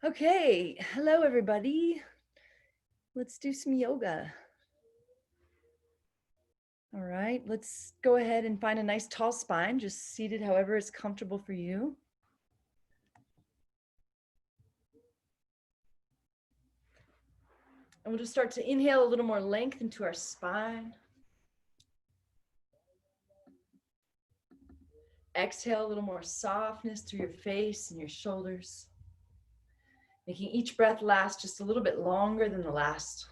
Okay, hello everybody. Let's do some yoga. All right, let's go ahead and find a nice tall spine, just seated however is comfortable for you. And we'll just start to inhale a little more length into our spine. Exhale a little more softness through your face and your shoulders. Making each breath last just a little bit longer than the last.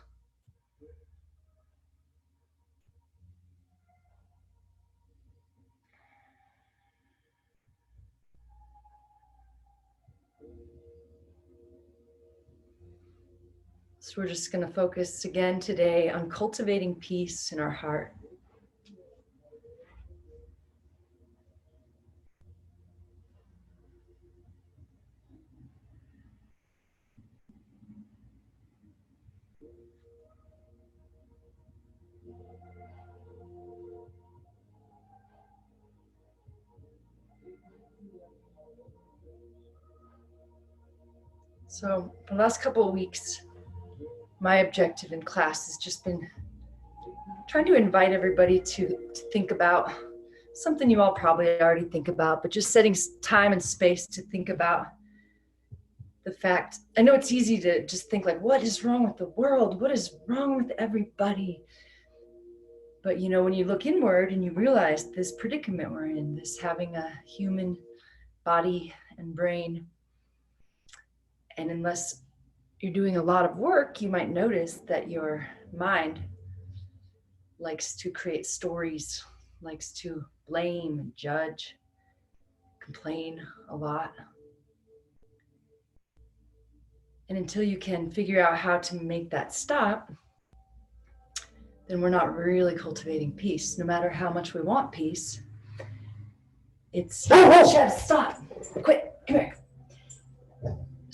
So we're just going to focus again today on cultivating peace in our heart. So for the last couple of weeks, my objective in class has just been trying to invite everybody to think about something you all probably already think about, but just setting time and space to think about the fact. I know it's easy to just think like, what is wrong with the world? What is wrong with everybody? But you know, when you look inward and you realize this predicament we're in, this having a human body and brain, and unless you're doing a lot of work, you might notice that your mind likes to create stories, likes to blame and judge, complain a lot. And until you can figure out how to make that stop, then we're not really cultivating peace. No matter how much we want peace, it's stop, quit, come here.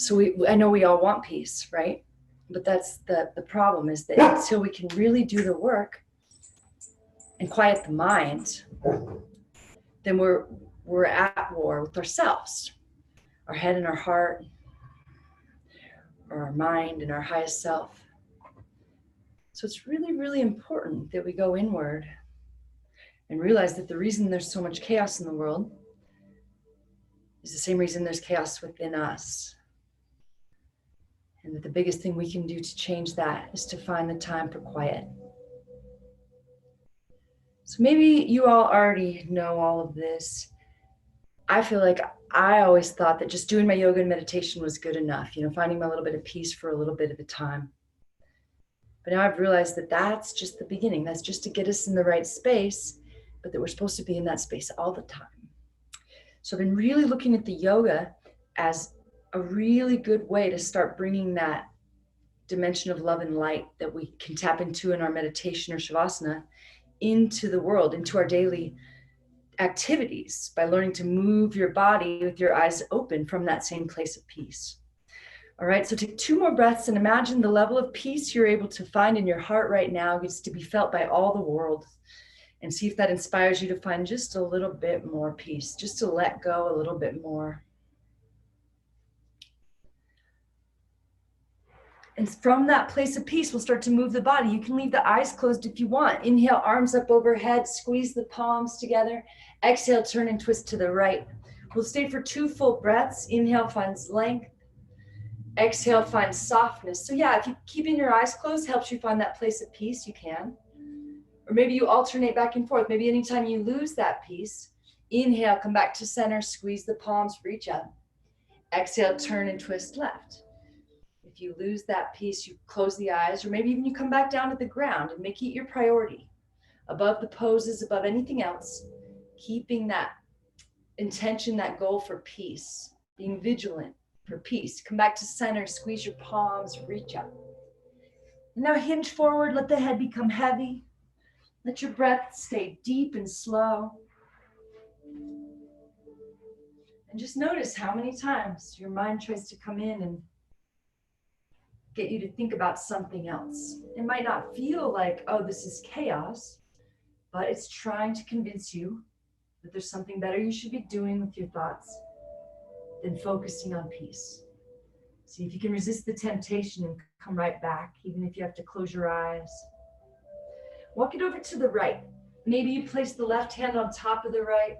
So I know we all want peace, right? But that's the problem, is that until we can really do the work and quiet the mind, then we're at war with ourselves, our head and our heart, or our mind and our highest self. So it's really, really important that we go inward and realize that the reason there's so much chaos in the world is the same reason there's chaos within us. And that the biggest thing we can do to change that is to find the time for quiet. So maybe you all already know all of this. I feel like I always thought that just doing my yoga and meditation was good enough, you know, finding my little bit of peace for a little bit at a time. But now I've realized that that's just the beginning. That's just to get us in the right space, but that we're supposed to be in that space all the time. So I've been really looking at the yoga as a really good way to start bringing that dimension of love and light that we can tap into in our meditation or shavasana into the world, into our daily activities, by learning to move your body with your eyes open from that same place of peace. All right, so take 2 more breaths and imagine the level of peace you're able to find in your heart right now gets to be felt by all the world. And see if that inspires you to find just a little bit more peace, just to let go a little bit more. And from that place of peace, we'll start to move the body. You can leave the eyes closed if you want. Inhale, arms up overhead, squeeze the palms together. Exhale, turn and twist to the right. We'll stay for 2 full breaths. Inhale finds length. Exhale finds softness. So yeah, if you keeping your eyes closed helps you find that place of peace, you can. Or maybe you alternate back and forth. Maybe anytime you lose that peace, inhale, come back to center, squeeze the palms, reach up. Exhale, turn and twist left. If you lose that peace, you close the eyes, or maybe even you come back down to the ground and make it your priority. Above the poses, above anything else, keeping that intention, that goal for peace, being vigilant for peace. Come back to center, squeeze your palms, reach up. Now hinge forward, let the head become heavy. Let your breath stay deep and slow. And just notice how many times your mind tries to come in and get you to think about something else. It might not feel like, oh, this is chaos, but it's trying to convince you that there's something better you should be doing with your thoughts than focusing on peace. So See if you can resist the temptation and come right back, even if you have to close your eyes. Walk it over to the right. Maybe you place the left hand on top of the right,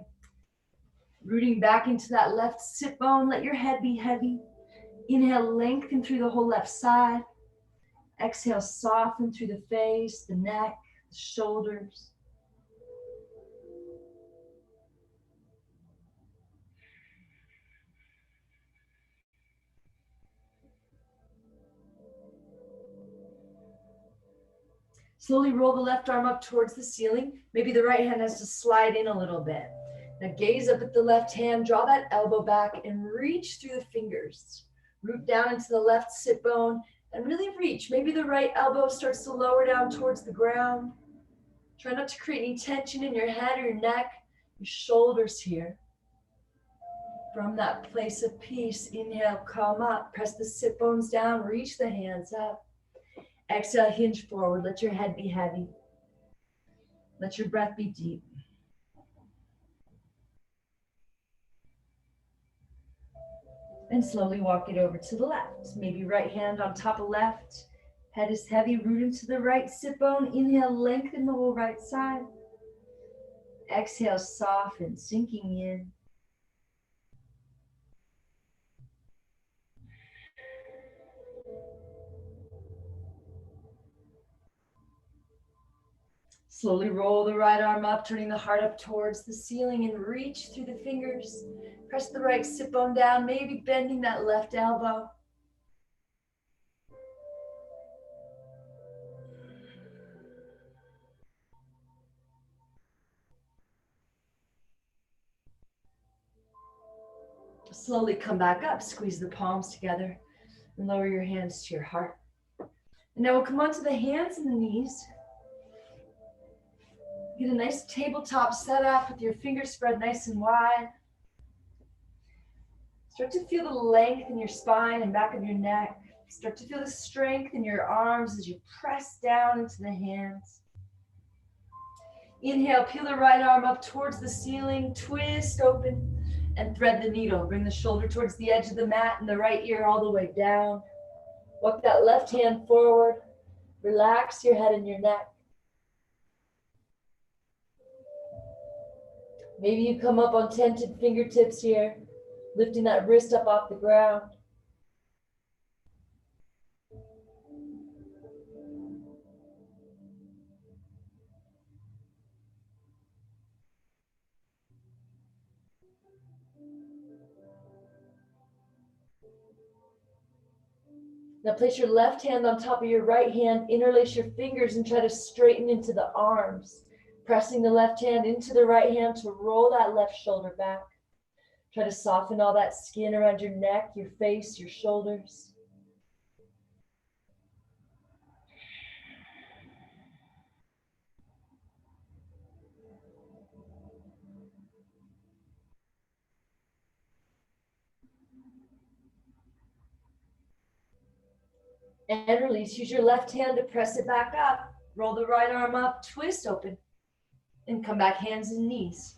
rooting back into that left sit bone. Let your head be heavy. Inhale, lengthen through the whole left side. Exhale, soften through the face, the neck, the shoulders. Slowly roll the left arm up towards the ceiling. Maybe the right hand has to slide in a little bit. Now gaze up at the left hand, draw that elbow back and reach through the fingers. Root down into the left sit bone and really reach. Maybe the right elbow starts to lower down towards the ground. Try not to create any tension in your head or your neck, your shoulders here. From that place of peace, inhale, come up, press the sit bones down, reach the hands up. Exhale, hinge forward, let your head be heavy. Let your breath be deep. And slowly walk it over to the left. Maybe right hand on top of left. Head is heavy, root into the right sit bone. Inhale, lengthen the whole right side. Exhale, soften, sinking in. Slowly roll the right arm up, turning the heart up towards the ceiling and reach through the fingers. Press the right sit bone down, maybe bending that left elbow. Slowly come back up, squeeze the palms together and lower your hands to your heart. And now we'll come onto the hands and the knees. Get a nice tabletop setup with your fingers spread nice and wide. Start to feel the length in your spine and back of your neck. Start to feel the strength in your arms as you press down into the hands. Inhale, peel the right arm up towards the ceiling, twist open, and thread the needle. Bring the shoulder towards the edge of the mat and the right ear all the way down. Walk that left hand forward. Relax your head and your neck. Maybe you come up on tented fingertips here, lifting that wrist up off the ground. Now place your left hand on top of your right hand, interlace your fingers and try to straighten into the arms. Pressing the left hand into the right hand to roll that left shoulder back. Try to soften all that skin around your neck, your face, your shoulders. And release. Use your left hand to press it back up. Roll the right arm up, twist open, and come back hands and knees.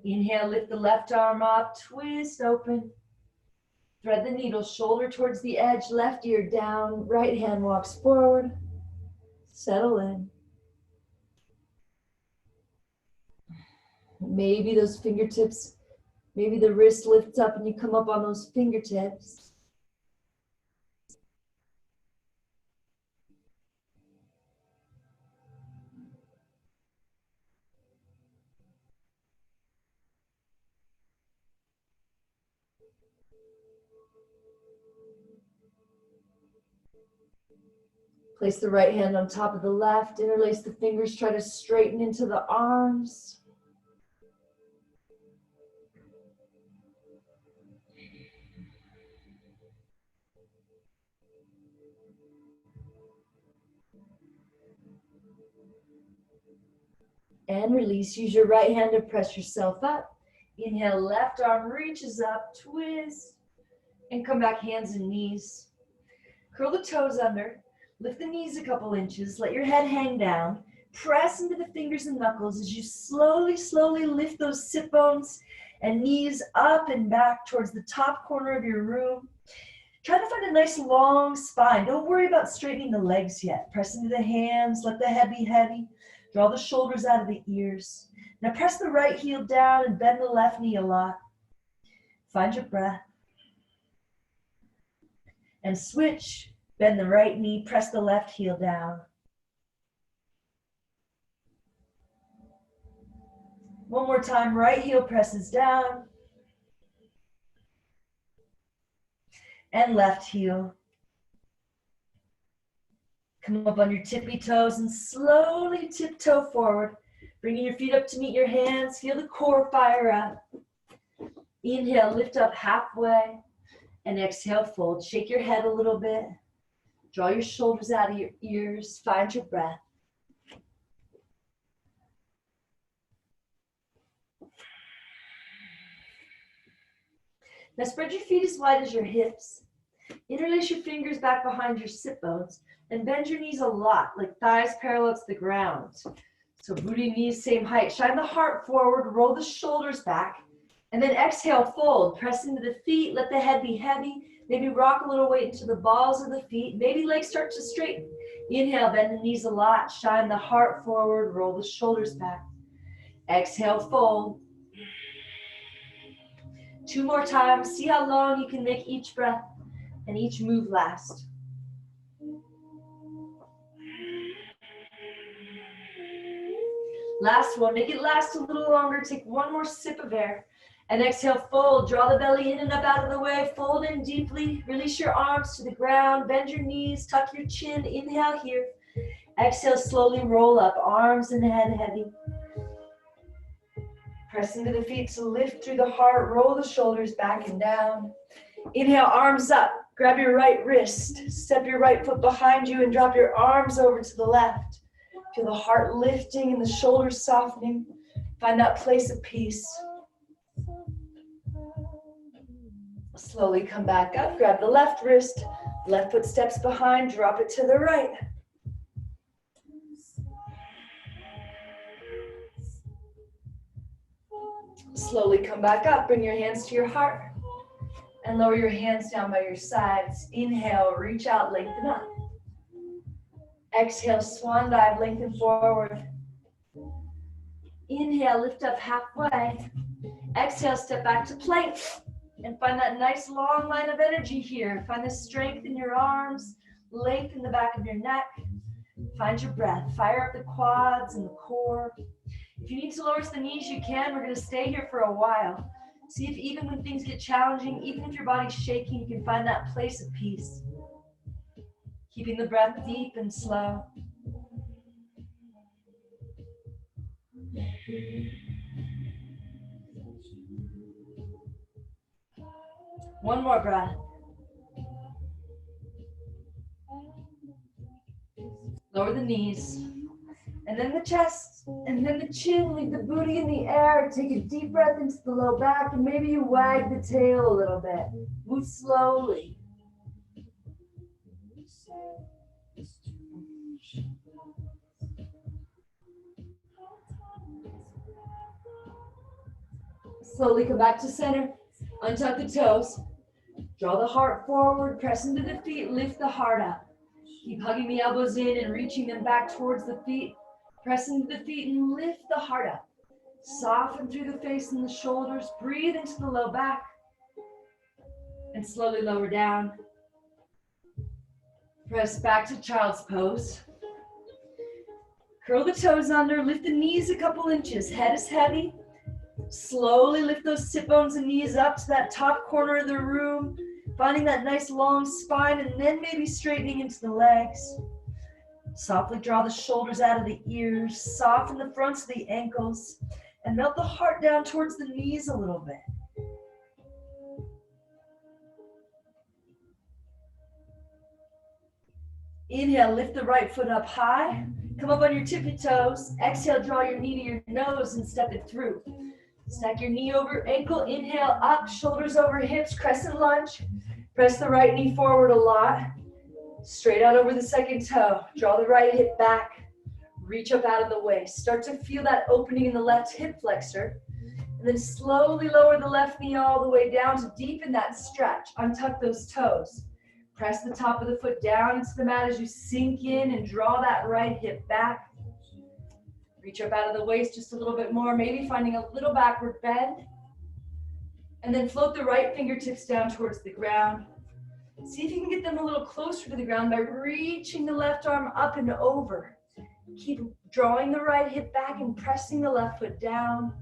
Inhale, lift the left arm up, twist open. Thread the needle, shoulder towards the edge, left ear down, right hand walks forward. Settle in. Maybe those fingertips, maybe the wrist lifts up and you come up on those fingertips. Place the right hand on top of the left, interlace the fingers, try to straighten into the arms. And release. Use your right hand to press yourself up. Inhale, left arm reaches up, twist, and come back hands and knees. Curl the toes under, lift the knees a couple inches, let your head hang down, press into the fingers and knuckles as you slowly lift those sit bones and knees up and back towards the top corner of your room. Try to find a nice long spine. Don't worry about straightening the legs yet. Press into the hands, let the head be heavy. Draw the shoulders out of the ears. Now press the right heel down and bend the left knee a lot. Find your breath. And switch. Bend the right knee, press the left heel down. One more time, right heel presses down. And left heel. Come up on your tippy toes and slowly tiptoe forward. Bringing your feet up to meet your hands. Feel the core fire up. Inhale, lift up halfway. And exhale, fold. Shake your head a little bit. Draw your shoulders out of your ears. Find your breath. Now spread your feet as wide as your hips. Interlace your fingers back behind your sit bones and bend your knees a lot, like thighs parallel to the ground. So booty, knees, same height. Shine the heart forward, roll the shoulders back, and then exhale, fold. Press into the feet, let the head be heavy. Maybe rock a little weight into the balls of the feet. Maybe legs start to straighten. Inhale, bend the knees a lot. Shine the heart forward, roll the shoulders back. Exhale, fold. 2 more times. See how long you can make each breath and each move last. Last one. Make it last a little longer. Take one more sip of air. And exhale, fold. Draw the belly in and up out of the way. Fold in deeply. Release your arms to the ground. Bend your knees. Tuck your chin. Inhale here. Exhale, slowly roll up. Arms and head heavy. Press into the feet to lift through the heart. Roll the shoulders back and down. Inhale, arms up. Grab your right wrist. Step your right foot behind you and drop your arms over to the left. Feel the heart lifting and the shoulders softening. Find that place of peace. Slowly come back up. Grab the left wrist. Left foot steps behind. Drop it to the right. Slowly come back up. Bring your hands to your heart. And lower your hands down by your sides. Inhale, reach out, lengthen up. Exhale, swan dive, lengthen forward. Inhale, lift up halfway. Exhale, step back to plank. And find that nice long line of energy here. Find the strength in your arms, length in the back of your neck. Find your breath. Fire up the quads and the core. If you need to lower the knees, you can. We're going to stay here for a while. See if even when things get challenging, even if your body's shaking, you can find that place of peace. Keeping the breath deep and slow. One more breath. Lower the knees. And then the chest, and then the chin, leave the booty in the air. Take a deep breath into the low back, and maybe you wag the tail a little bit. Move slowly. Slowly come back to center. Untuck the toes. Draw the heart forward, press into the feet, lift the heart up. Keep hugging the elbows in and reaching them back towards the feet. Press into the feet and lift the heart up. Soften through the face and the shoulders. Breathe into the low back. And slowly lower down. Press back to child's pose. Curl the toes under, lift the knees a couple inches. Head is heavy. Slowly lift those sit bones and knees up to that top corner of the room. Finding that nice long spine and then maybe straightening into the legs. Softly draw the shoulders out of the ears. Soften the fronts of the ankles. And melt the heart down towards the knees a little bit. Inhale, lift the right foot up high. Come up on your tippy toes. Exhale, draw your knee to your nose and step it through. Stack your knee over ankle. Inhale, up, shoulders over hips, crescent lunge. Press the right knee forward a lot. Straight out over the second toe. Draw the right hip back. Reach up out of the waist. Start to feel that opening in the left hip flexor. And then slowly lower the left knee all the way down to deepen that stretch. Untuck those toes. Press the top of the foot down into the mat as you sink in and draw that right hip back. Reach up out of the waist just a little bit more, maybe finding a little backward bend. And then float the right fingertips down towards the ground. See if you can get them a little closer to the ground by reaching the left arm up and over. Keep drawing the right hip back and pressing the left foot down.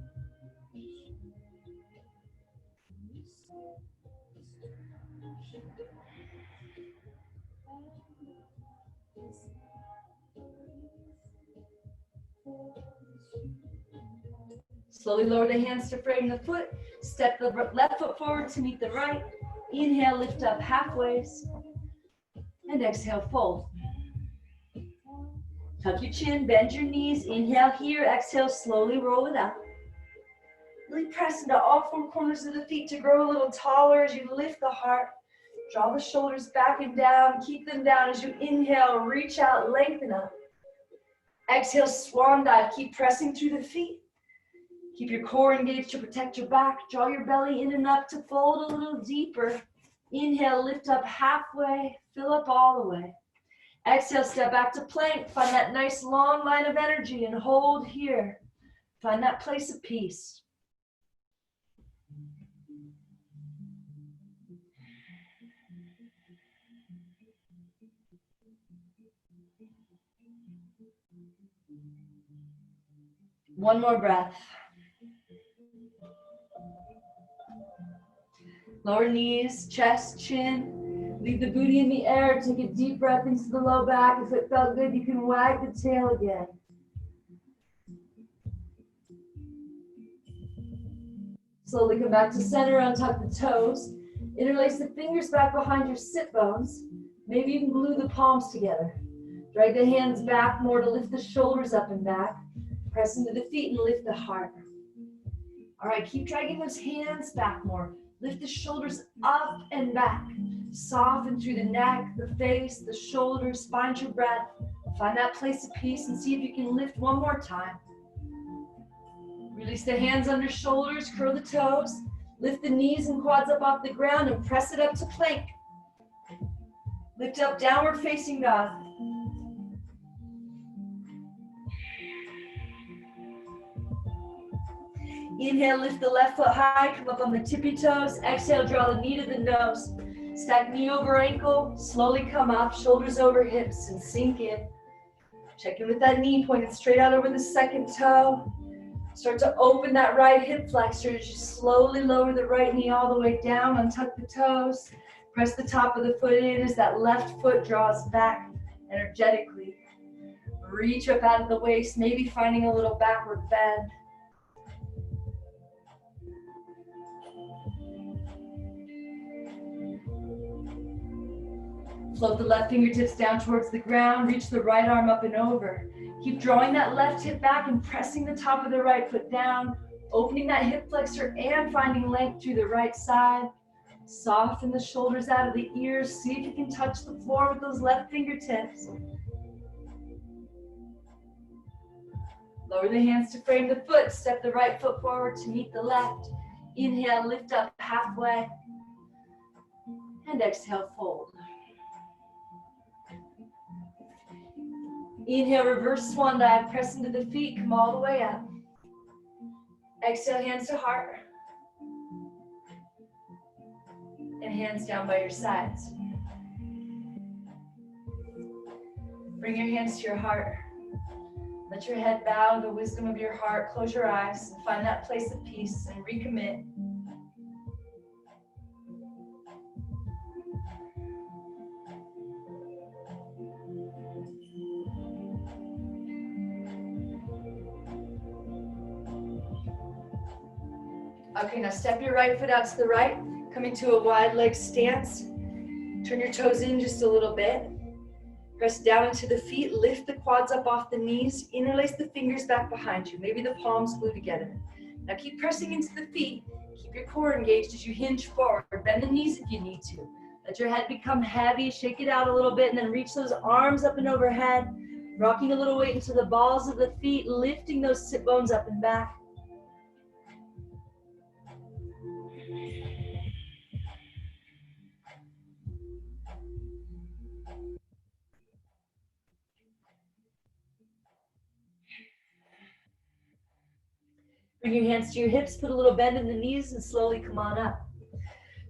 Slowly lower the hands to frame the foot. Step the left foot forward to meet the right. Inhale, lift up halfway. And exhale, fold. Tuck your chin, bend your knees. Inhale here, exhale, slowly roll it up. Really press into all four corners of the feet to grow a little taller as you lift the heart. Draw the shoulders back and down. Keep them down as you inhale, reach out, lengthen up. Exhale, swan dive. Keep pressing through the feet. Keep your core engaged to protect your back. Draw your belly in and up to fold a little deeper. Inhale, lift up halfway, fill up all the way. Exhale, step back to plank. Find that nice long line of energy and hold here. Find that place of peace. One more breath. Lower knees, chest, chin. Leave the booty in the air. Take a deep breath into the low back. If it felt good, you can wag the tail again. Slowly come back to center, untuck the toes. Interlace the fingers back behind your sit bones. Maybe you can glue the palms together. Drag the hands back more to lift the shoulders up and back. Press into the feet and lift the heart. All right, keep dragging those hands back more. Lift the shoulders up and back. Soften through the neck, the face, the shoulders. Find your breath. Find that place of peace and see if you can lift one more time. Release the hands under shoulders, curl the toes. Lift the knees and quads up off the ground and press it up to plank. Lift up, downward facing dog. Inhale, lift the left foot high, come up on the tippy toes. Exhale, draw the knee to the nose. Stack knee over ankle, slowly come up, shoulders over hips and sink in. Check in with that knee pointed straight out over the second toe. Start to open that right hip flexor as you slowly lower the right knee all the way down, untuck the toes. Press the top of the foot in as that left foot draws back energetically. Reach up out of the waist, maybe finding a little backward bend. Float the left fingertips down towards the ground. Reach the right arm up and over. Keep drawing that left hip back and pressing the top of the right foot down. Opening that hip flexor and finding length through the right side. Soften the shoulders out of the ears. See if you can touch the floor with those left fingertips. Lower the hands to frame the foot. Step the right foot forward to meet the left. Inhale, lift up halfway. And exhale, fold. Inhale, reverse swan dive, press into the feet, come all the way up. Exhale, hands to heart. And hands down by your sides. Bring your hands to your heart. Let your head bow in the wisdom of your heart. Close your eyes and find that place of peace and recommit. Okay, now step your right foot out to the right, coming to a wide leg stance. Turn your toes in just a little bit. Press down into the feet, lift the quads up off the knees, interlace the fingers back behind you, maybe the palms glue together. Now keep pressing into the feet, keep your core engaged as you hinge forward, bend the knees if you need to. Let your head become heavy, shake it out a little bit, and then reach those arms up and overhead, rocking a little weight into the balls of the feet, lifting those sit bones up and back. Bring your hands to your hips, put a little bend in the knees, and slowly come on up.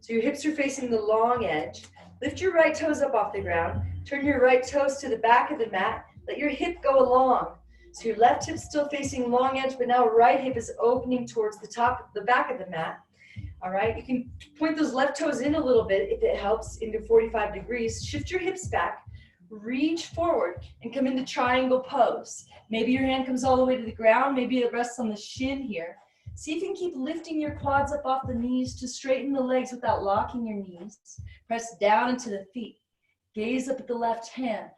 So your hips are facing the long edge. Lift your right toes up off the ground. Turn your right toes to the back of the mat. Let your hip go along. So your left hip's still facing long edge, but now right hip is opening towards the back of the mat. All right, you can point those left toes in a little bit if it helps, into 45 degrees. Shift your hips back, reach forward, and come into triangle pose. Maybe your hand comes all the way to the ground. Maybe it rests on the shin here. See if you can keep lifting your quads up off the knees to straighten the legs without locking your knees. Press down into the feet. Gaze up at the left hand.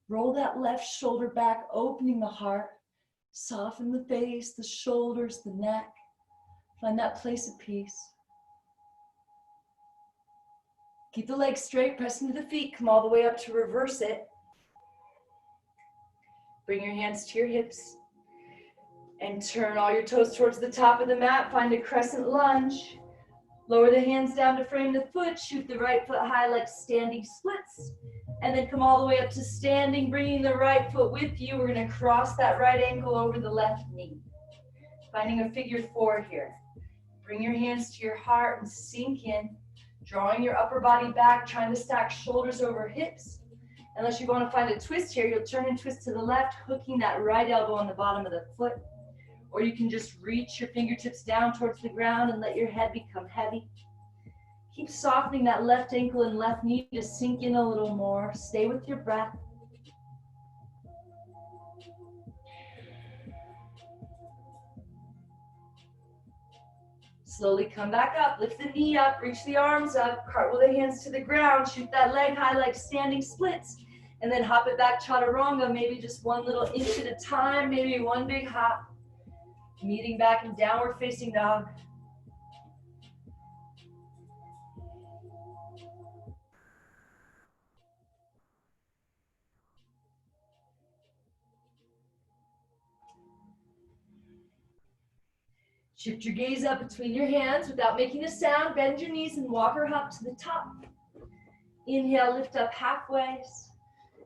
Roll that left shoulder back, opening the heart. Soften the face, the shoulders, the neck. Find that place of peace. Keep the legs straight, press into the feet. Come all the way up to reverse it. Bring your hands to your hips. And turn all your toes towards the top of the mat. Find a crescent lunge. Lower the hands down to frame the foot. Shoot the right foot high like standing splits. And then come all the way up to standing, bringing the right foot with you. We're going to cross that right ankle over the left knee. Finding a figure four here. Bring your hands to your heart and sink in. Drawing your upper body back, trying to stack shoulders over hips. Unless you want to find a twist here, you'll turn and twist to the left, hooking that right elbow on the bottom of the foot. Or you can just reach your fingertips down towards the ground and let your head become heavy. Keep softening that left ankle and left knee to sink in a little more. Stay with your breath. Slowly come back up, lift the knee up, reach the arms up, cartwheel the hands to the ground, shoot that leg high like standing splits, and then hop it back Chaturanga, maybe just one little inch at a time, maybe one big hop. Meeting back in downward facing dog. Shift your gaze up between your hands without making a sound. Bend your knees and walk or hop to the top. Inhale, lift up halfway,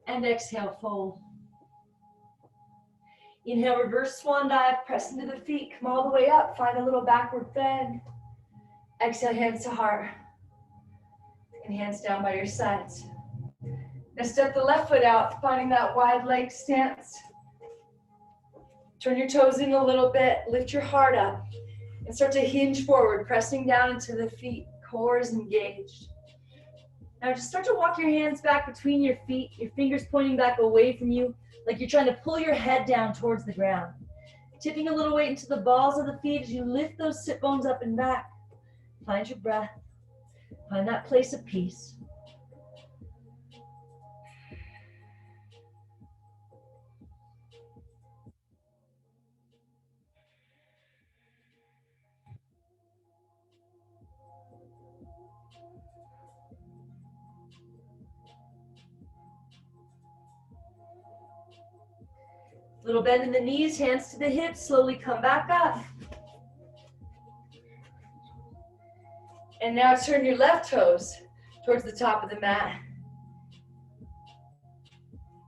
and exhale, fold. Inhale, reverse swan dive, press into the feet, come all the way up, find a little backward bend. Exhale, hands to heart, and hands down by your sides. Now step the left foot out, finding that wide leg stance. Turn your toes in a little bit, lift your heart up, and start to hinge forward, pressing down into the feet, core is engaged. Now just start to walk your hands back between your feet, your fingers pointing back away from you, like you're trying to pull your head down towards the ground. Tipping a little weight into the balls of the feet as you lift those sit bones up and back. Find your breath, find that place of peace. Little bend in the knees, hands to the hips, slowly come back up. And now turn your left toes towards the top of the mat.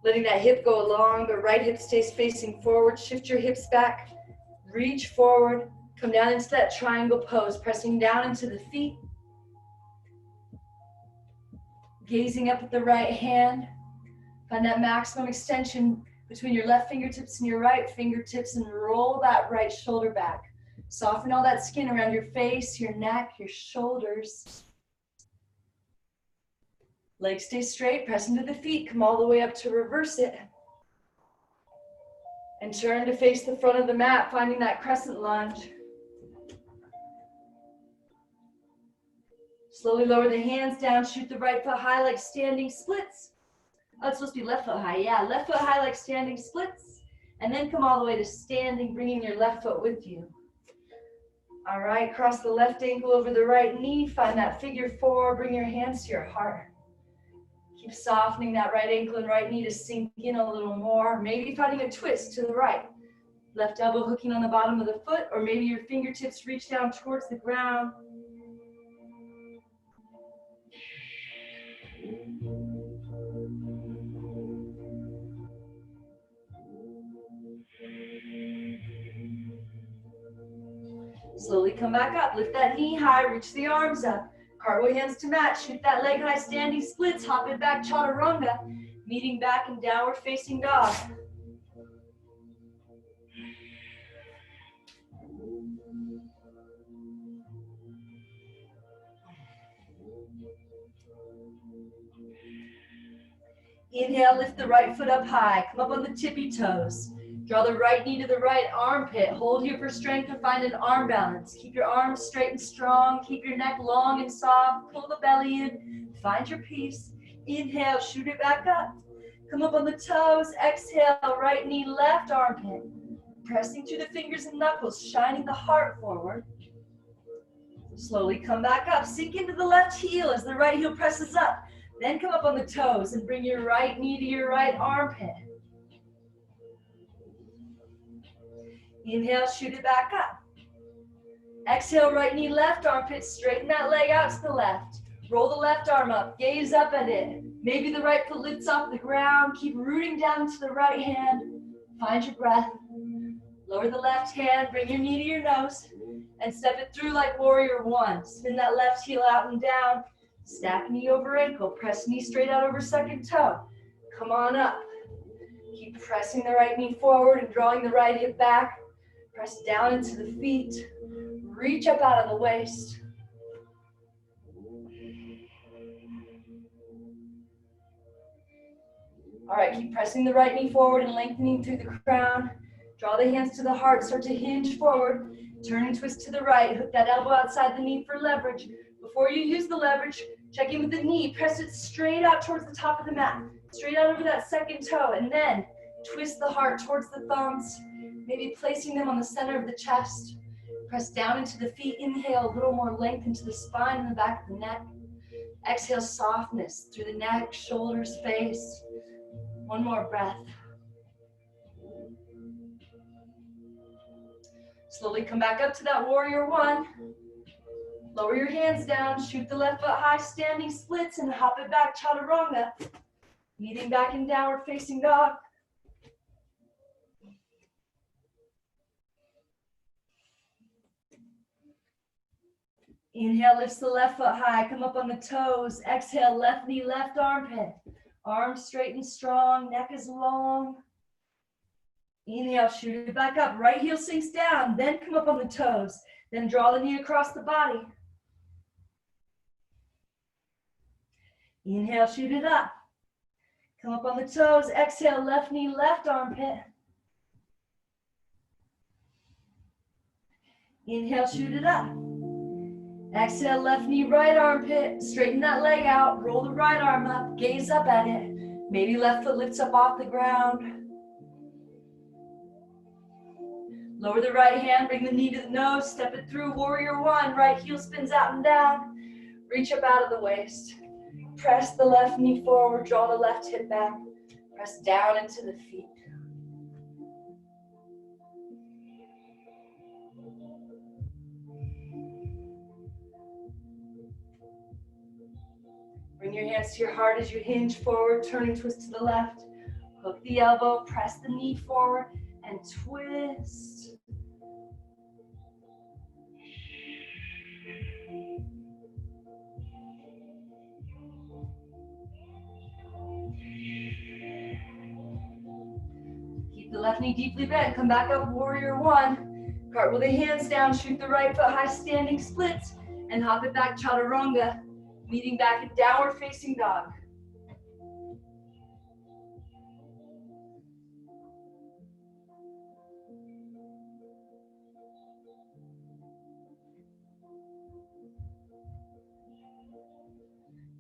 Letting that hip go along, the right hip stays facing forward. Shift your hips back, reach forward, come down into that triangle pose, pressing down into the feet. Gazing up at the right hand. Find that maximum extension between your left fingertips and your right fingertips and roll that right shoulder back. Soften all that skin around your face, your neck, your shoulders. Legs stay straight, press into the feet, come all the way up to reverse it. And turn to face the front of the mat, finding that crescent lunge. Slowly lower the hands down, shoot the right foot high like standing splits. Oh, it's supposed to be left foot high, yeah. Left foot high like standing splits. And then come all the way to standing, bringing your left foot with you. All right, cross the left ankle over the right knee, find that figure four, bring your hands to your heart. Keep softening that right ankle and right knee to sink in a little more. Maybe finding a twist to the right. Left elbow hooking on the bottom of the foot, or maybe your fingertips reach down towards the ground. Slowly come back up. Lift that knee high, reach the arms up. Cartwheel hands to mat. Shoot that leg high, standing splits. Hop it back, Chaturanga. Meeting back in downward facing dog. Inhale, lift the right foot up high. Come up on the tippy toes. Draw the right knee to the right armpit. Hold here for strength and find an arm balance. Keep your arms straight and strong. Keep your neck long and soft. Pull the belly in. Find your peace. Inhale, shoot it back up. Come up on the toes. Exhale, right knee, left armpit. Pressing through the fingers and knuckles, shining the heart forward. Slowly come back up. Sink into the left heel as the right heel presses up. Then come up on the toes and bring your right knee to your right armpit. Inhale, shoot it back up. Exhale, right knee, left armpit. Straighten that leg out to the left. Roll the left arm up. Gaze up at it. Maybe the right foot lifts off the ground. Keep rooting down to the right hand. Find your breath. Lower the left hand. Bring your knee to your nose. And step it through like warrior one. Spin that left heel out and down. Stack knee over ankle. Press knee straight out over second toe. Come on up. Keep pressing the right knee forward and drawing the right hip back. Press down into the feet. Reach up out of the waist. All right, keep pressing the right knee forward and lengthening through the crown. Draw the hands to the heart. Start to hinge forward. Turn and twist to the right. Hook that elbow outside the knee for leverage. Before you use the leverage, check in with the knee. Press it straight out towards the top of the mat. Straight out over that second toe. And then twist the heart towards the thumbs. Maybe placing them on the center of the chest. Press down into the feet. Inhale, a little more length into the spine and the back of the neck. Exhale, softness through the neck, shoulders, face. One more breath. Slowly come back up to that warrior one. Lower your hands down, shoot the left foot high, standing splits, and hop it back, Chaturanga. Meeting back in downward facing dog. Inhale, lifts the left foot high, come up on the toes. Exhale, left knee, left armpit. Arms straight and strong, neck is long. Inhale, shoot it back up. Right heel sinks down, then come up on the toes. Then draw the knee across the body. Inhale, shoot it up. Come up on the toes. Exhale, left knee, left armpit. Inhale, shoot it up. Exhale, left knee, right armpit. Straighten that leg out. Roll the right arm up. Gaze up at it. Maybe left foot lifts up off the ground. Lower the right hand. Bring the knee to the nose. Step it through. Warrior one. Right heel spins out and down. Reach up out of the waist. Press the left knee forward. Draw the left hip back. Press down into the feet. Bring your hands to your heart as you hinge forward, turn and twist to the left. Hook the elbow, press the knee forward, and twist. Keep the left knee deeply bent. Come back up, warrior one. Cartwheel the hands down, shoot the right foot high, standing splits, and hop it back, Chaturanga. Meeting back in downward facing dog.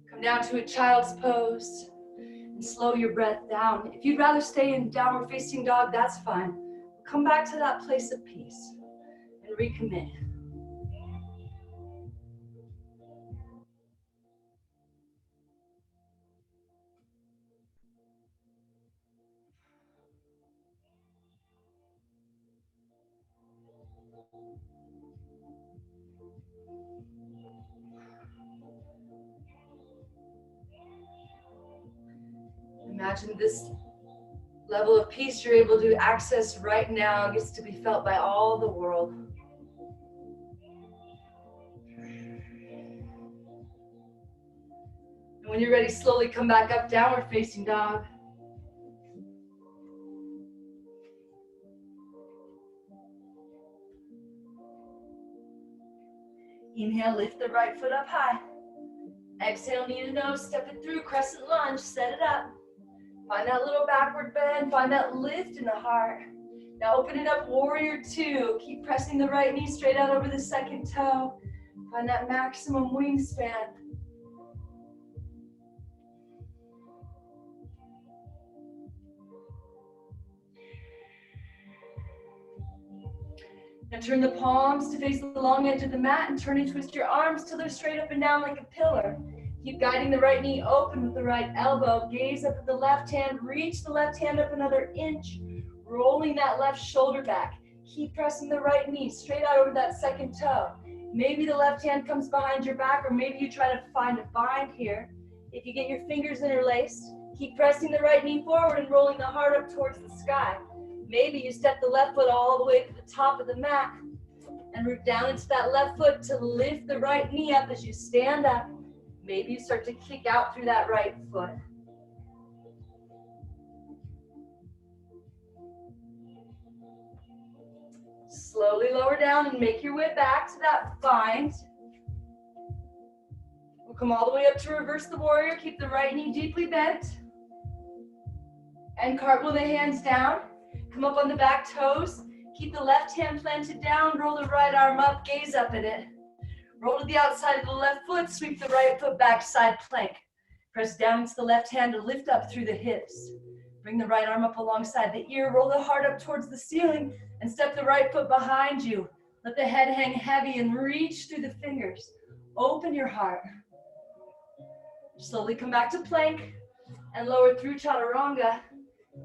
Come down to a child's pose and slow your breath down. If you'd rather stay in downward facing dog, that's fine. Come back to that place of peace and recommit. Imagine this level of peace you're able to access right now gets to be felt by all the world. When you're ready, slowly come back up, downward facing dog. Inhale, lift the right foot up high. Exhale, knee to nose, step it through, crescent lunge, set it up. Find that little backward bend, find that lift in the heart. Now open it up, warrior two. Keep pressing the right knee straight out over the second toe. Find that maximum wingspan. Now turn the palms to face the long edge of the mat and turn and twist your arms till they're straight up and down like a pillar. Keep guiding the right knee open with the right elbow. Gaze up at the left hand, reach the left hand up another inch, rolling that left shoulder back. Keep pressing the right knee straight out over that second toe. Maybe the left hand comes behind your back, or maybe you try to find a bind here. If you get your fingers interlaced, keep pressing the right knee forward and rolling the heart up towards the sky. Maybe you step the left foot all the way to the top of the mat and root down into that left foot to lift the right knee up as you stand up. Maybe you start to kick out through that right foot. Slowly lower down and make your way back to that bind. We'll come all the way up to reverse the warrior. Keep the right knee deeply bent. And cartwheel the hands down. Come up on the back toes. Keep the left hand planted down. Roll the right arm up. Gaze up at it. Roll to the outside of the left foot. Sweep the right foot back, side plank. Press down into the left hand to lift up through the hips. Bring the right arm up alongside the ear. Roll the heart up towards the ceiling and step the right foot behind you. Let the head hang heavy and reach through the fingers. Open your heart. Slowly come back to plank and lower through Chaturanga.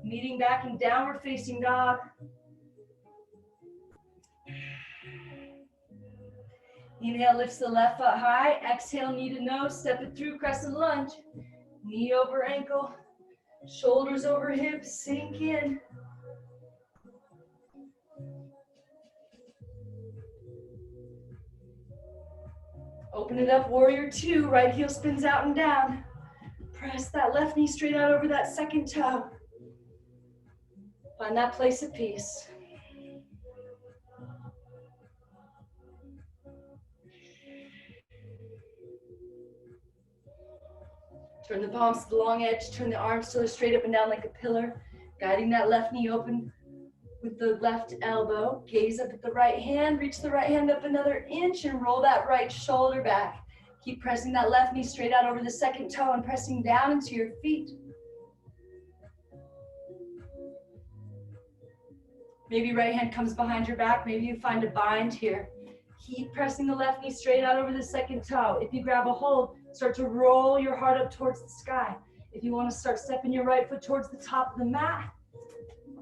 Meeting back in downward facing dog. Inhale, lifts the left foot high. Exhale, knee to nose, step it through, crescent lunge. Knee over ankle, shoulders over hips, sink in. Open it up, warrior two. Right heel spins out and down. Press that left knee straight out over that second toe. Find that place of peace. Turn the palms to the long edge, turn the arms till they're straight up and down like a pillar, guiding that left knee open with the left elbow. Gaze up at the right hand, reach the right hand up another inch and roll that right shoulder back. Keep pressing that left knee straight out over the second toe and pressing down into your feet. Maybe right hand comes behind your back. Maybe you find a bind here. Keep pressing the left knee straight out over the second toe. If you grab a hold, start to roll your heart up towards the sky. If you want to start stepping your right foot towards the top of the mat,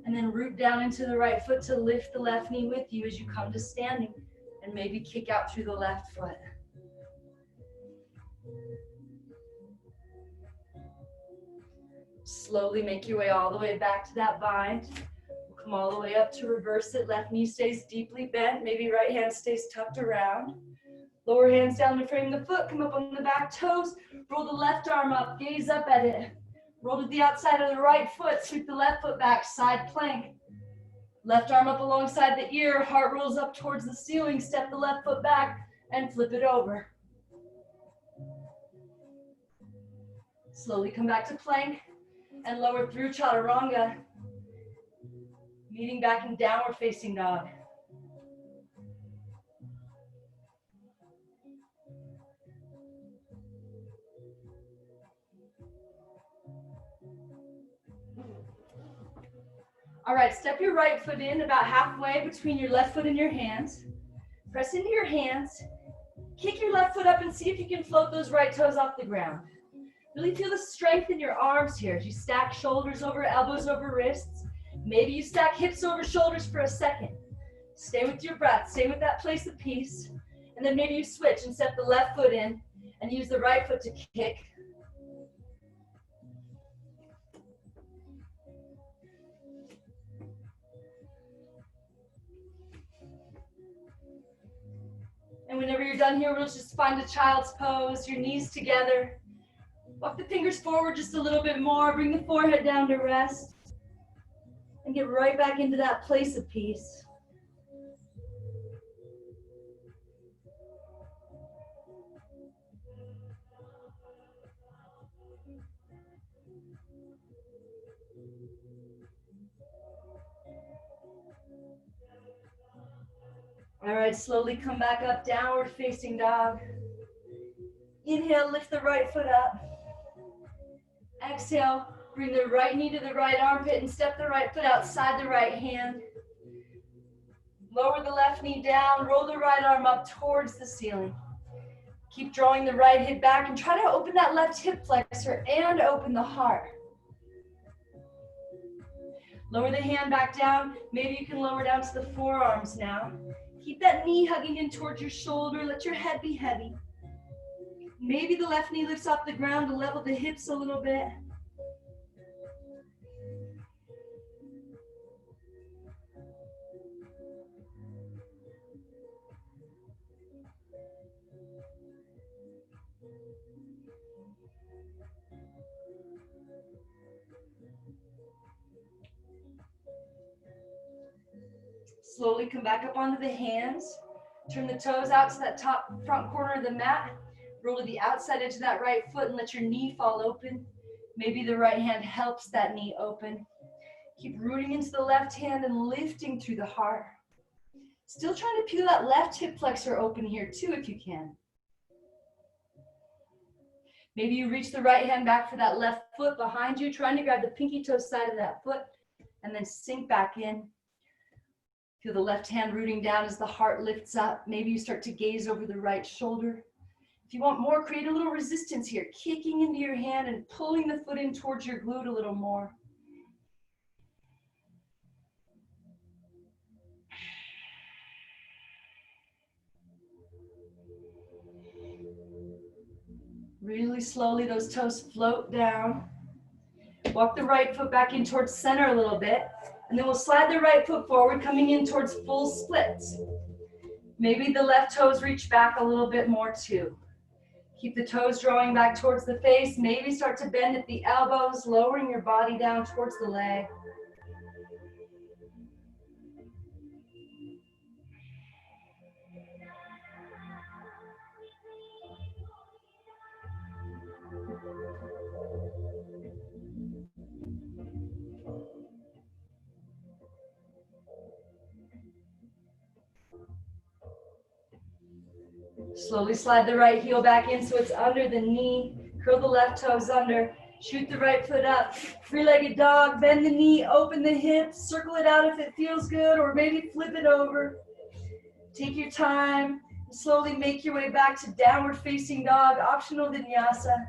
and then root down into the right foot to lift the left knee with you as you come to standing, and maybe kick out through the left foot. Slowly make your way all the way back to that bind. Come all the way up to reverse it. Left knee stays deeply bent. Maybe right hand stays tucked around. Lower hands down to frame the foot. Come up on the back toes. Roll the left arm up. Gaze up at it. Roll to the outside of the right foot. Sweep the left foot back. Side plank. Left arm up alongside the ear. Heart rolls up towards the ceiling. Step the left foot back and flip it over. Slowly come back to plank and lower through Chaturanga. Meeting back in downward facing dog. All right, step your right foot in about halfway between your left foot and your hands. Press into your hands. Kick your left foot up and see if you can float those right toes off the ground. Really feel the strength in your arms here as you stack shoulders over elbows over wrists. Maybe you stack hips over shoulders for a second. Stay with your breath, stay with that place of peace. And then maybe you switch and step the left foot in and use the right foot to kick. And whenever you're done here, we'll just find a child's pose, your knees together. Walk the fingers forward just a little bit more. Bring the forehead down to rest. And get right back into that place of peace. All right, slowly come back up, downward facing dog. Inhale, lift the right foot up. Exhale, bring the right knee to the right armpit and step the right foot outside the right hand. Lower the left knee down, roll the right arm up towards the ceiling. Keep drawing the right hip back and try to open that left hip flexor and open the heart. Lower the hand back down. Maybe you can lower down to the forearms now. Keep that knee hugging in towards your shoulder. Let your head be heavy. Maybe the left knee lifts off the ground to level the hips a little bit. Slowly come back up onto the hands. Turn the toes out to that top front corner of the mat. Roll to the outside edge of that right foot and let your knee fall open. Maybe the right hand helps that knee open. Keep rooting into the left hand and lifting through the heart. Still trying to peel that left hip flexor open here too if you can. Maybe you reach the right hand back for that left foot behind you, trying to grab the pinky toe side of that foot and then sink back in. Feel the left hand rooting down as the heart lifts up. Maybe you start to gaze over the right shoulder. If you want more, create a little resistance here, kicking into your hand and pulling the foot in towards your glute a little more. Really slowly, those toes float down. Walk the right foot back in towards center a little bit, and then we'll slide the right foot forward, coming in towards full splits. Maybe the left toes reach back a little bit more too. Keep the toes drawing back towards the face. Maybe start to bend at the elbows, lowering your body down towards the leg. Slowly slide the right heel back in so it's under the knee. Curl the left toes under. Shoot the right foot up. Three-legged dog. Bend the knee, open the hips. Circle it out if it feels good, or maybe flip it over. Take your time. Slowly make your way back to downward facing dog, optional vinyasa.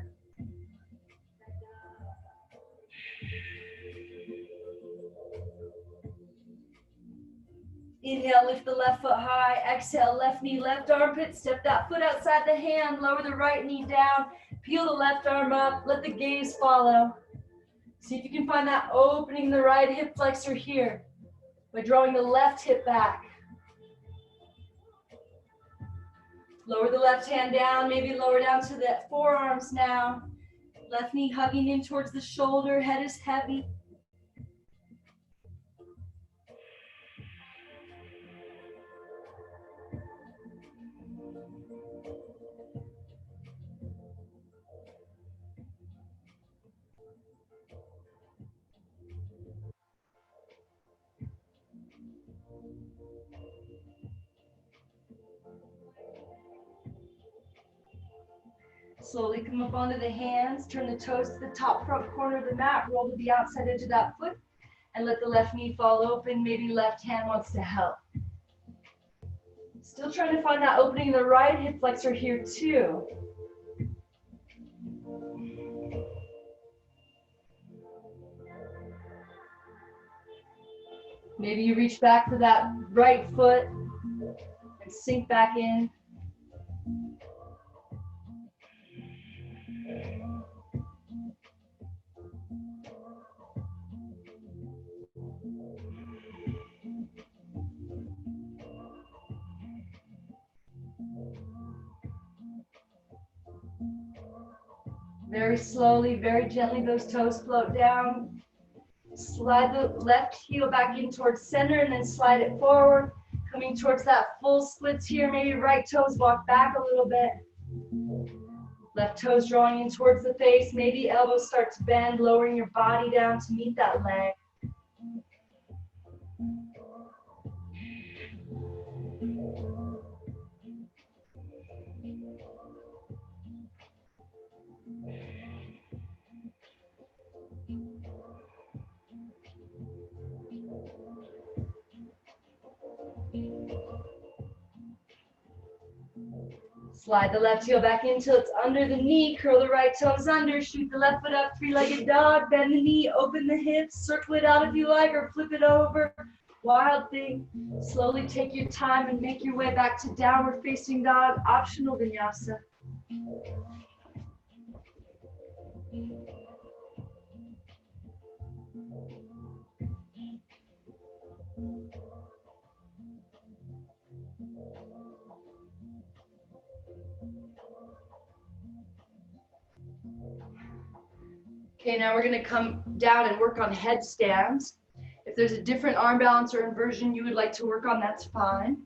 Inhale, lift the left foot high. Exhale, left knee, left armpit. Step that foot outside the hand. Lower the right knee down. Peel the left arm up. Let the gaze follow. See if you can find that opening the right hip flexor here by drawing the left hip back. Lower the left hand down. Maybe lower down to the forearms now. Left knee hugging in towards the shoulder. Head is heavy. Slowly come up onto the hands, turn the toes to the top front corner of the mat, roll to the outside edge of that foot, and let the left knee fall open. Maybe left hand wants to help. Still trying to find that opening in the right hip flexor here too. Maybe you reach back for that right foot and sink back in. Very slowly, very gently, those toes float down. Slide the left heel back in towards center and then slide it forward. Coming towards that full splits here. Maybe right toes walk back a little bit. Left toes drawing in towards the face. Maybe elbows start to bend, lowering your body down to meet that leg. Slide the left heel back in till it's under the knee. Curl the right toes under. Shoot the left foot up. Three-legged dog. Bend the knee. Open the hips. Circle it out if you like, or flip it over. Wild thing. Slowly take your time and make your way back to downward facing dog. Optional vinyasa. Okay, now we're going to come down and work on headstands. If there's a different arm balance or inversion you would like to work on, that's fine.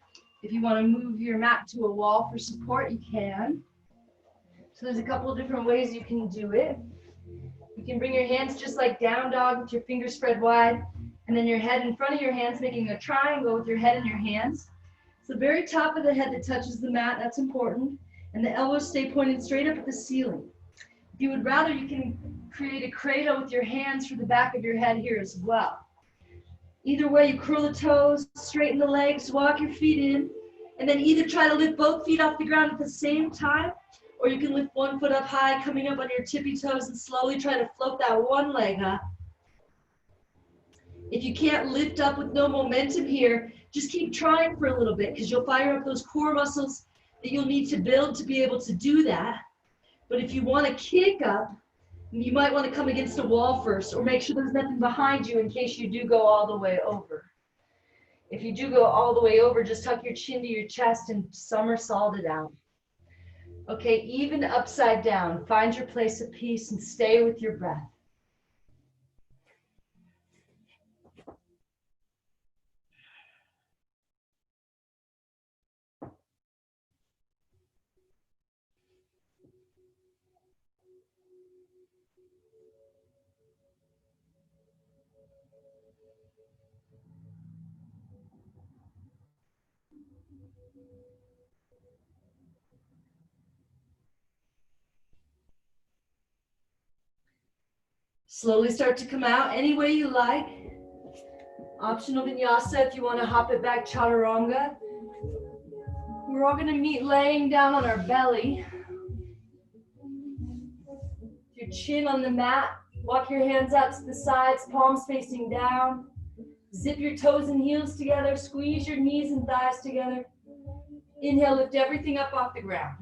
If you want to move your mat to a wall for support, you can. So there's a couple of different ways you can do it. You can bring your hands just like down dog with your fingers spread wide, and then your head in front of your hands, making a triangle with your head in your hands. It's the very top of the head that touches the mat, that's important, and the elbows stay pointed straight up at the ceiling. If you would rather, you can create a cradle with your hands for the back of your head here as well. Either way, you curl the toes, straighten the legs, walk your feet in, and then either try to lift both feet off the ground at the same time, or you can lift one foot up high, coming up on your tippy toes, and slowly try to float that one leg up. If you can't lift up with no momentum here, just keep trying for a little bit, because you'll fire up those core muscles that you'll need to build to be able to do that. But if you want to kick up, you might want to come against a wall first, or make sure there's nothing behind you in case you do go all the way over. If you do go all the way over, just tuck your chin to your chest and somersault it out. Okay, even upside down, find your place of peace and stay with your breath. Slowly start to come out any way you like. Optional vinyasa if you want to hop it back, chaturanga. We're all going to meet laying down on our belly. Your chin on the mat. Walk your hands out to the sides, palms facing down. Zip your toes and heels together. Squeeze your knees and thighs together. Inhale, lift everything up off the ground.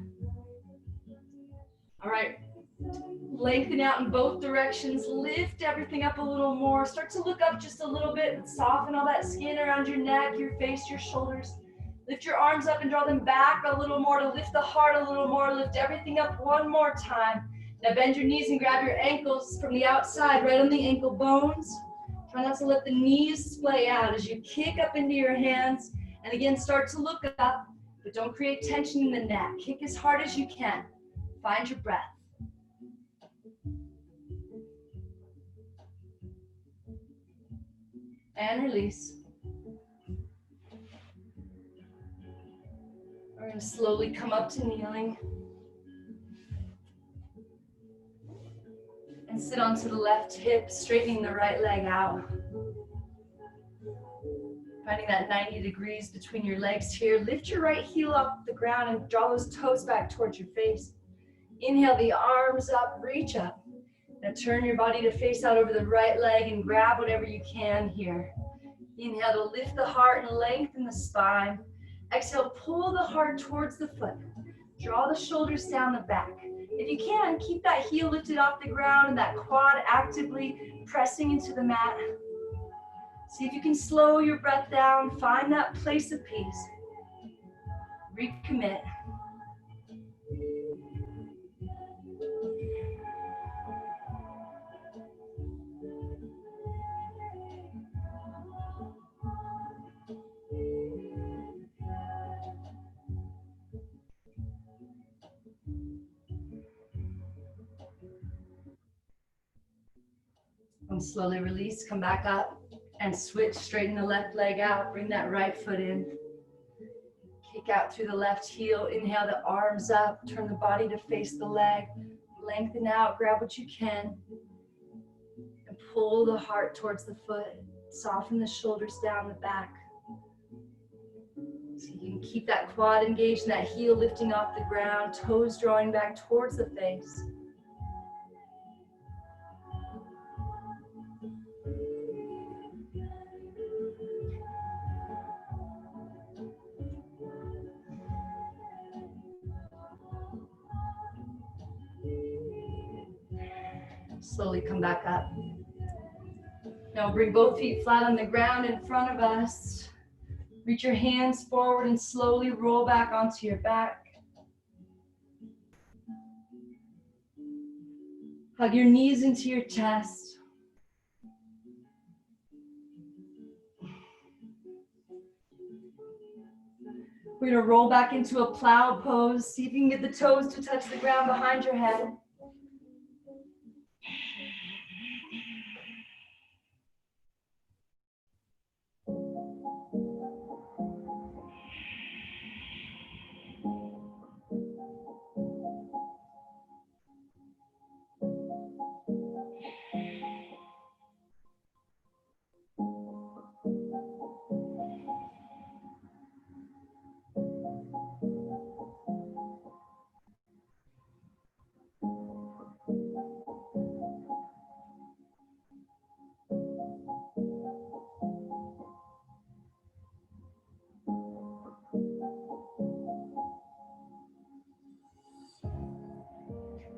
All right. Lengthen out in both directions. Lift everything up a little more. Start to look up just a little bit and soften all that skin around your neck, your face, your shoulders. Lift your arms up and draw them back a little more to lift the heart a little more. Lift everything up one more time. Now bend your knees and grab your ankles from the outside, right on the ankle bones. Try not to let the knees splay out as you kick up into your hands. And again, start to look up, but don't create tension in the neck. Kick as hard as you can. Find your breath. And release. We're going to slowly come up to kneeling. And sit onto the left hip, straightening the right leg out. Finding that 90 degrees between your legs here. Lift your right heel off the ground and draw those toes back towards your face. Inhale the arms up, reach up. Now turn your body to face out over the right leg and grab whatever you can here. Inhale to lift the heart and lengthen the spine. Exhale, pull the heart towards the foot. Draw the shoulders down the back. If you can, keep that heel lifted off the ground and that quad actively pressing into the mat. See if you can slow your breath down. Find that place of peace. Recommit. And slowly release, come back up and switch, straighten the left leg out, bring that right foot in. Kick out through the left heel, inhale the arms up, turn the body to face the leg, lengthen out, grab what you can, and pull the heart towards the foot, soften the shoulders down the back. So you can keep that quad engaged and that heel lifting off the ground, toes drawing back towards the face. Slowly come back up. Now bring both feet flat on the ground in front of us. Reach your hands forward and slowly roll back onto your back. Hug your knees into your chest. We're going to roll back into a plow pose. See if you can get the toes to touch the ground behind your head.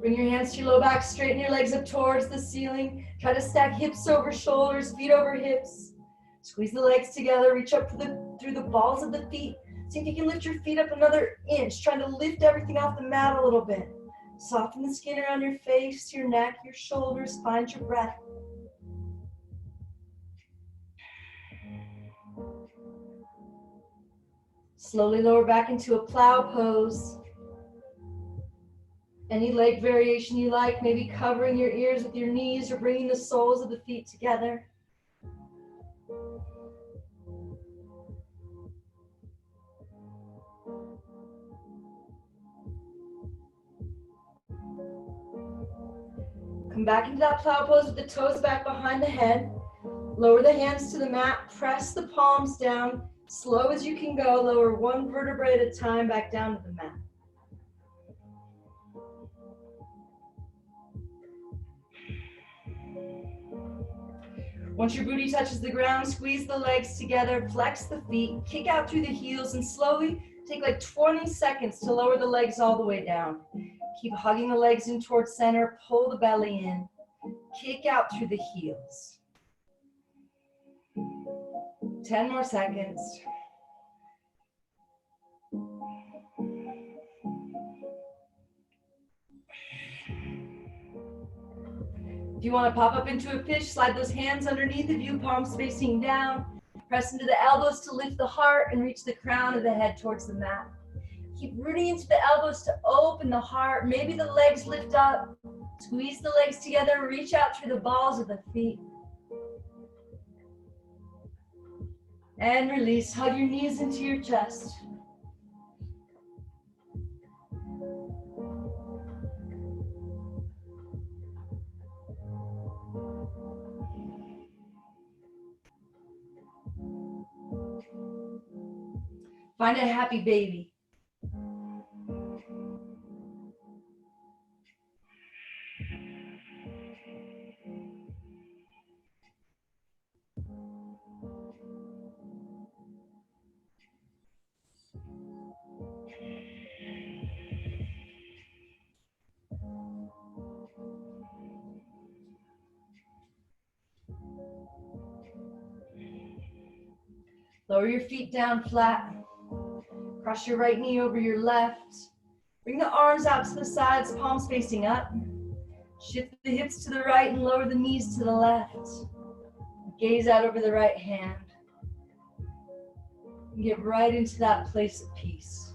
Bring your hands to your low back, straighten your legs up towards the ceiling. Try to stack hips over shoulders, feet over hips. Squeeze the legs together, reach up through the balls of the feet. See if you can lift your feet up another inch, trying to lift everything off the mat a little bit. Soften the skin around your face, your neck, your shoulders, find your breath. Slowly lower back into a plow pose. Any leg variation you like, maybe covering your ears with your knees or bringing the soles of the feet together. Come back into that plow pose with the toes back behind the head. Lower the hands to the mat, press the palms down. Slow as you can go, lower one vertebrae at a time back down to the mat. Once your booty touches the ground, squeeze the legs together, flex the feet, kick out through the heels, and slowly take like 20 seconds to lower the legs all the way down. Keep hugging the legs in towards center, pull the belly in, kick out through the heels. 10 more seconds. If you want to pop up into a fish, slide those hands underneath of you, palms facing down. Press into the elbows to lift the heart and reach the crown of the head towards the mat. Keep rooting into the elbows to open the heart. Maybe the legs lift up. Squeeze the legs together, reach out through the balls of the feet. And release, hug your knees into your chest. Find a happy baby. Lower your feet down flat. Cross your right knee over your left. Bring the arms out to the sides, palms facing up. Shift the hips to the right and lower the knees to the left. Gaze out over the right hand. And get right into that place of peace.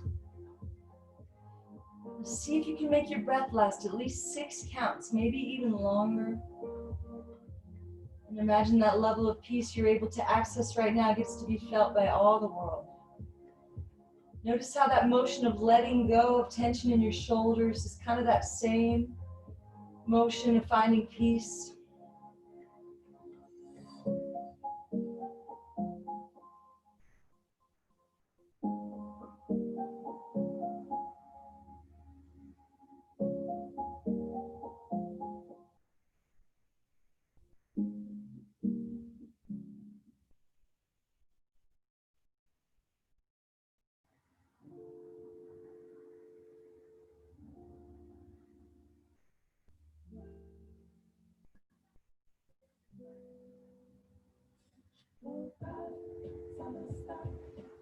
See if you can make your breath last at least 6 counts, maybe even longer. Imagine that level of peace you're able to access right now gets to be felt by all the world. Notice how that motion of letting go of tension in your shoulders is kind of that same motion of finding peace.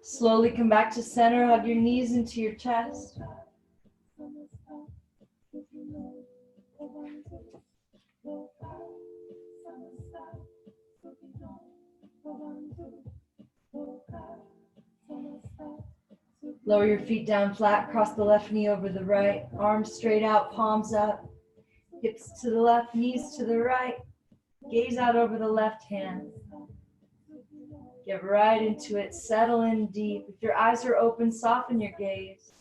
Slowly come back to center, hug your knees into your chest. Lower your feet down flat, cross the left knee over the right, arms straight out, palms up, hips to the left, knees to the right, gaze out over the left hand. Get right into it, settle in deep. If your eyes are open, soften your gaze.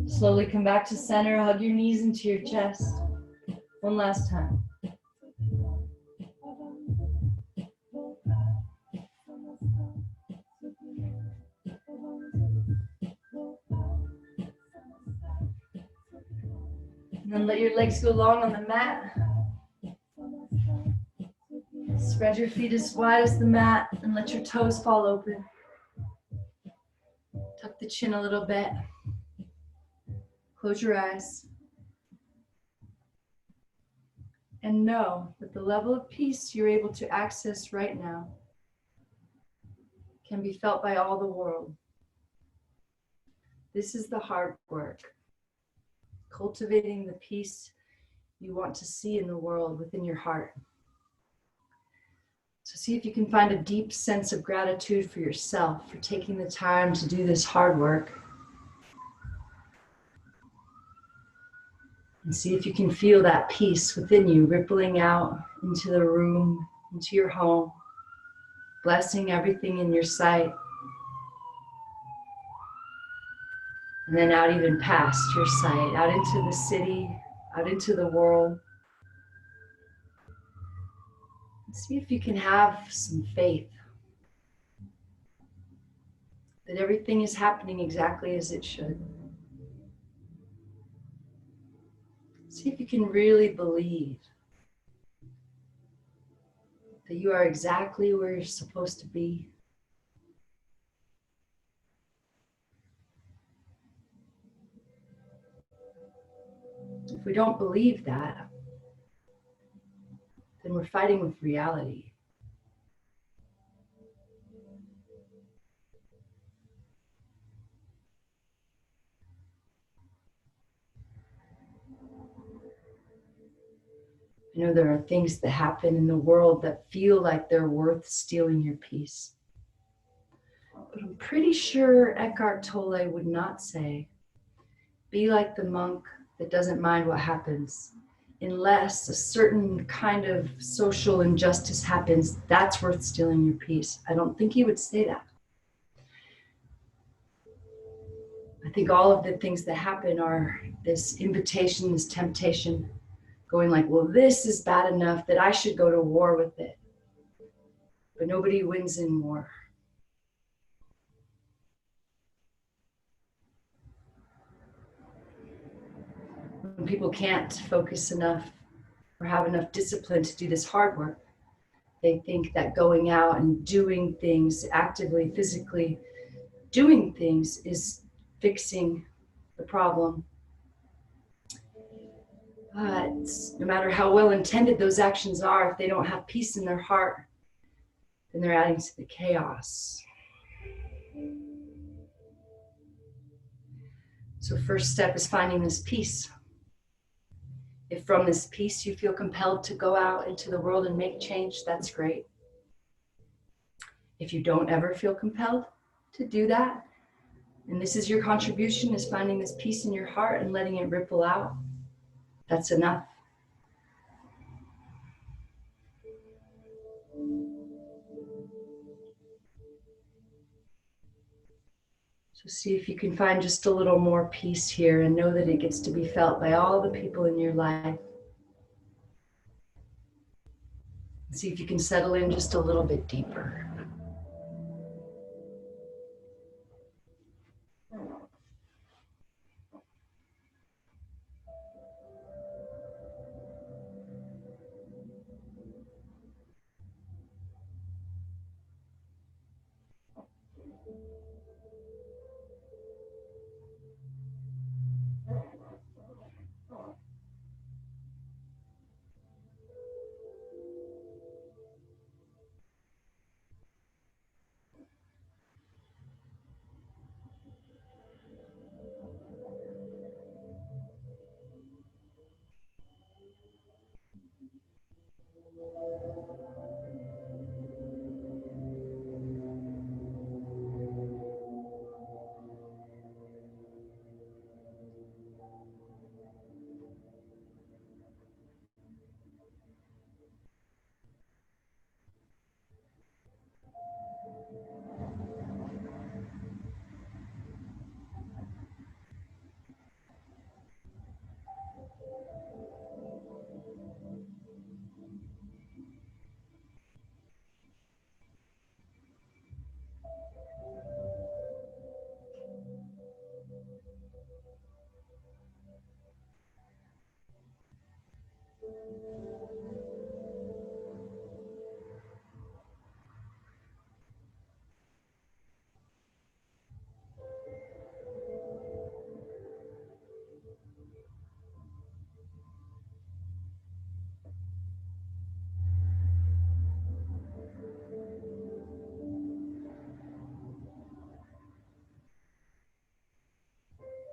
Slowly come back to center, hug your knees into your chest. One last time. And then let your legs go long on the mat. Spread your feet as wide as the mat and let your toes fall open. Tuck the chin a little bit. Close your eyes. And know that the level of peace you're able to access right now can be felt by all the world. This is the hard work. Cultivating the peace you want to see in the world within your heart. So see if you can find a deep sense of gratitude for yourself for taking the time to do this hard work. And see if you can feel that peace within you rippling out into the room, into your home, blessing everything in your sight. And then out even past your sight, out into the city, out into the world. And see if you can have some faith that everything is happening exactly as it should. See if you can really believe that you are exactly where you're supposed to be. If we don't believe that, then we're fighting with reality. I know there are things that happen in the world that feel like they're worth stealing your peace. But I'm pretty sure Eckhart Tolle would not say, be like the monk that doesn't mind what happens. Unless a certain kind of social injustice happens, that's worth stealing your peace. I don't think he would say that. I think all of the things that happen are this invitation, this temptation, going like, well, this is bad enough that I should go to war with it. But nobody wins in war. When people can't focus enough or have enough discipline to do this hard work, they think that going out and doing things, actively, physically doing things is fixing the problem. But no matter how well intended those actions are, if they don't have peace in their heart, then they're adding to the chaos. So first step is finding this peace. If from this peace you feel compelled to go out into the world and make change, that's great. If you don't ever feel compelled to do that, and this is your contribution, is finding this peace in your heart and letting it ripple out, that's enough. So see if you can find just a little more peace here and know that it gets to be felt by all the people in your life. See if you can settle in just a little bit deeper.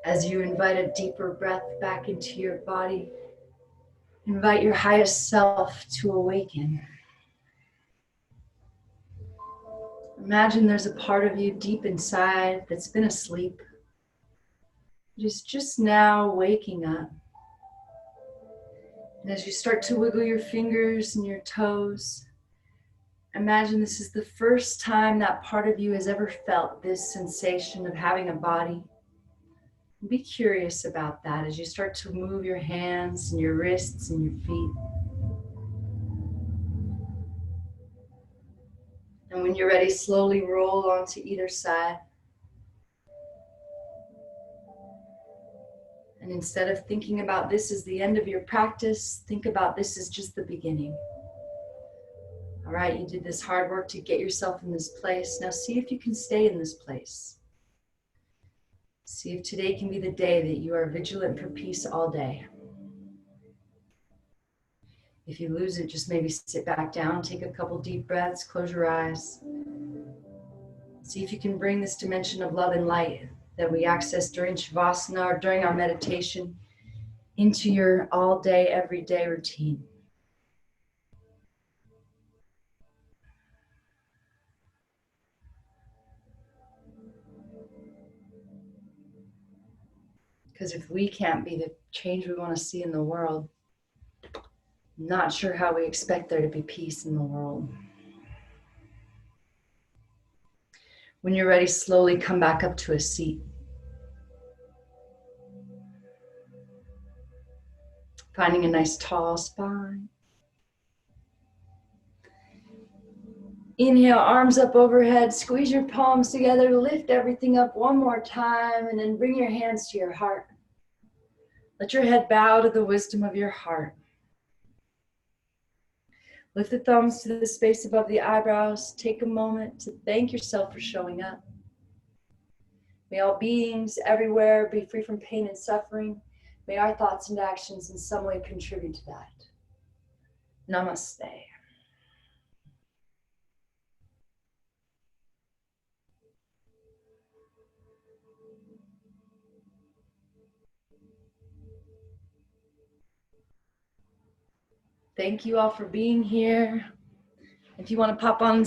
As you invite a deeper breath back into your body, invite your highest self to awaken. Imagine there's a part of you deep inside that's been asleep. It is just now waking up. And as you start to wiggle your fingers and your toes, imagine this is the first time that part of you has ever felt this sensation of having a body. Be curious about that as you start to move your hands and your wrists and your feet. And when you're ready, slowly roll onto either side. And instead of thinking about this as the end of your practice, think about this as just the beginning. All right, you did this hard work to get yourself in this place. Now see if you can stay in this place. See if today can be the day that you are vigilant for peace all day. If you lose it, just maybe sit back down, take a couple deep breaths, close your eyes. See if you can bring this dimension of love and light that we access during Shavasana or during our meditation into your all day, everyday routine. Because if we can't be the change we want to see in the world, I'm not sure how we expect there to be peace in the world. When you're ready, slowly come back up to a seat. Finding a nice tall spine. Inhale, arms up overhead, squeeze your palms together, lift everything up one more time, and then bring your hands to your heart. Let your head bow to the wisdom of your heart. Lift the thumbs to the space above the eyebrows. Take a moment to thank yourself for showing up. May all beings everywhere be free from pain and suffering. May our thoughts and actions in some way contribute to that. Namaste. Thank you all for being here. If you want to pop on